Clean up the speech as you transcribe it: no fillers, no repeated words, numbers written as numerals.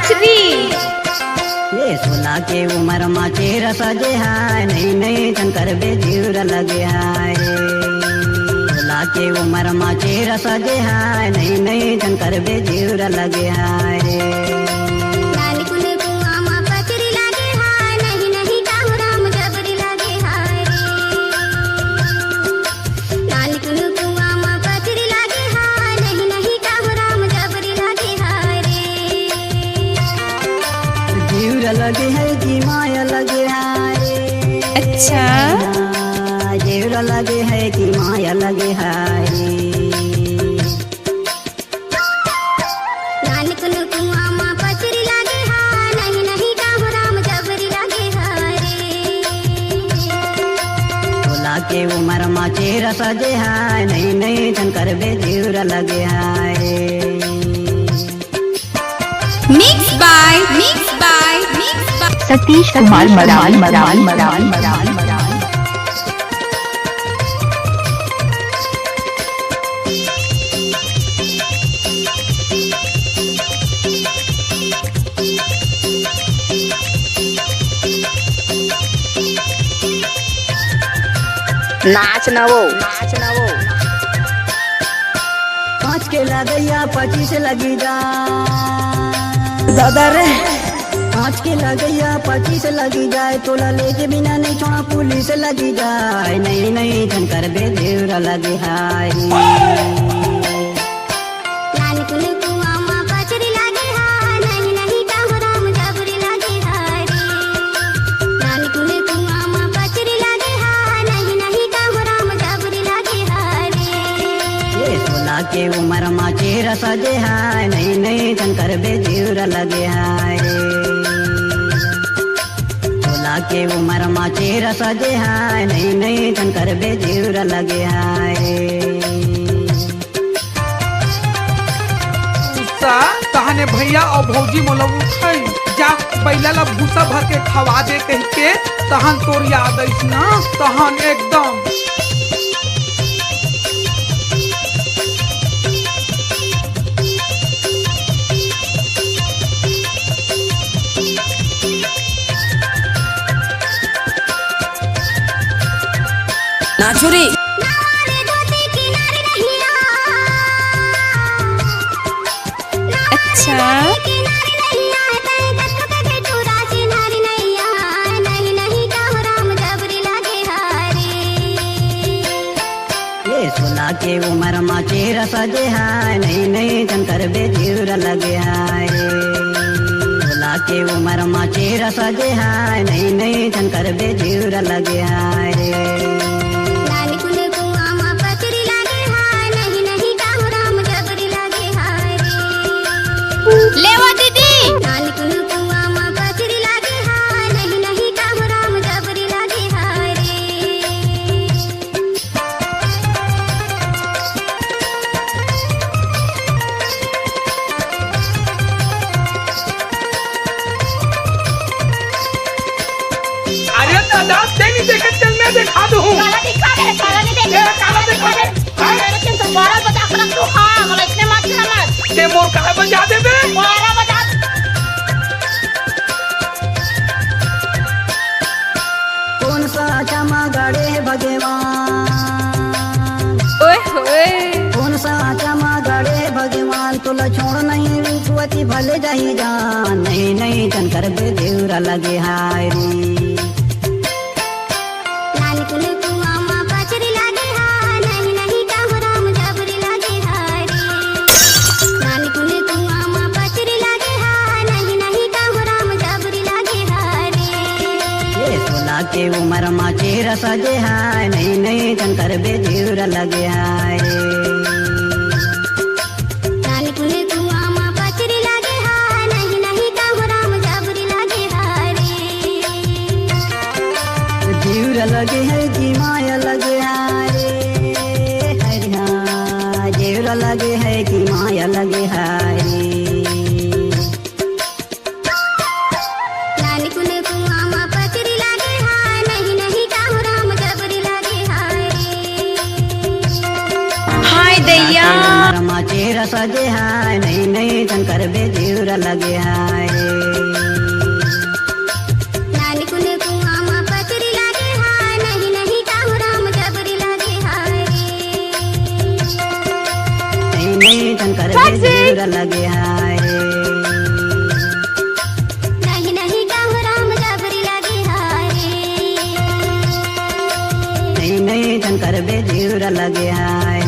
नाचरी ये सोला के उमर माचे रसजे हाय नहीं नहीं शंकर बेजीर लगे हाय सोला के उमर माचे रसजे हाय नहीं नहीं शंकर बेजीर लगे हाय लगे है जी माया लगे है। अच्छा जेवरा लगे है कि माया लगे है। सोला के उमर माचे रसजे है नहीं नहीं शंकर बेजीर लगे है। Mix by Satish Kumar moral नाच न वो 5 के लगैया 25 लगी जा दादा रे 5 के लगैया 25 लगी जाए तोला लेके बिना नहीं छोड़ा पुलिस लगी जाए नहीं नहीं शंकर बेजीर लगे हाय। के उमर माचे रसजे हाय नहीं नहीं शंकर बेजीर लगे हाय। सोला के उमर माचे रसजे हाय नहीं नहीं शंकर बेजीर लगे हाय। तहने भैया और भौजी मोला उठाई जा बैला ला भूसा भर के खवा दे कह के तहन तोर याद आई ना तहन एकदम नाचुरी अच्छा ये सोला के उमर माचे रसजे हाय नहीं नहीं शंकर बेजीर लगे हाय। सोला के उमर माचे रसजे हाय नहीं नहीं शंकर बेजीर लगे हाय। लेवा दीदी अरे दादा नहीं देखे चल मैं दिखा दूं काला दिखा दे काला नहीं देखे काला दिखा दे मेरे के तो 12 बजा कर रख दो हां मला इतने मत मत ते मोर कहां बजा दे बे 12 बजा कौन सा चमा गाड़े भगवान ओए होए कौन सा चमा गाड़े भगवान तुला छोड़ नहीं रुकवती भले जाही जान नहीं नहीं शंकर बेजीर लगे हाय रे। के उमर माचे रसजे हाय नहीं नहीं शंकर बेजीर लगे हाय। जीर लगे है जी माया लगे हाय हरिया जीर लगे है कि माया लगे हाय। हाय दैया माचे रसजे हाय नहीं नहीं शंकर बेजूर लगे हाय नानी कुने कुआमा पचरी लागे हाय नहीं नहीं काहू राम जबरी लागे हाय नहीं नहीं शंकर बेजूर लगे हाय नहीं नहीं काहू राम जबरी लागे हाय नहीं नहीं शंकर बेजूर लगे हाय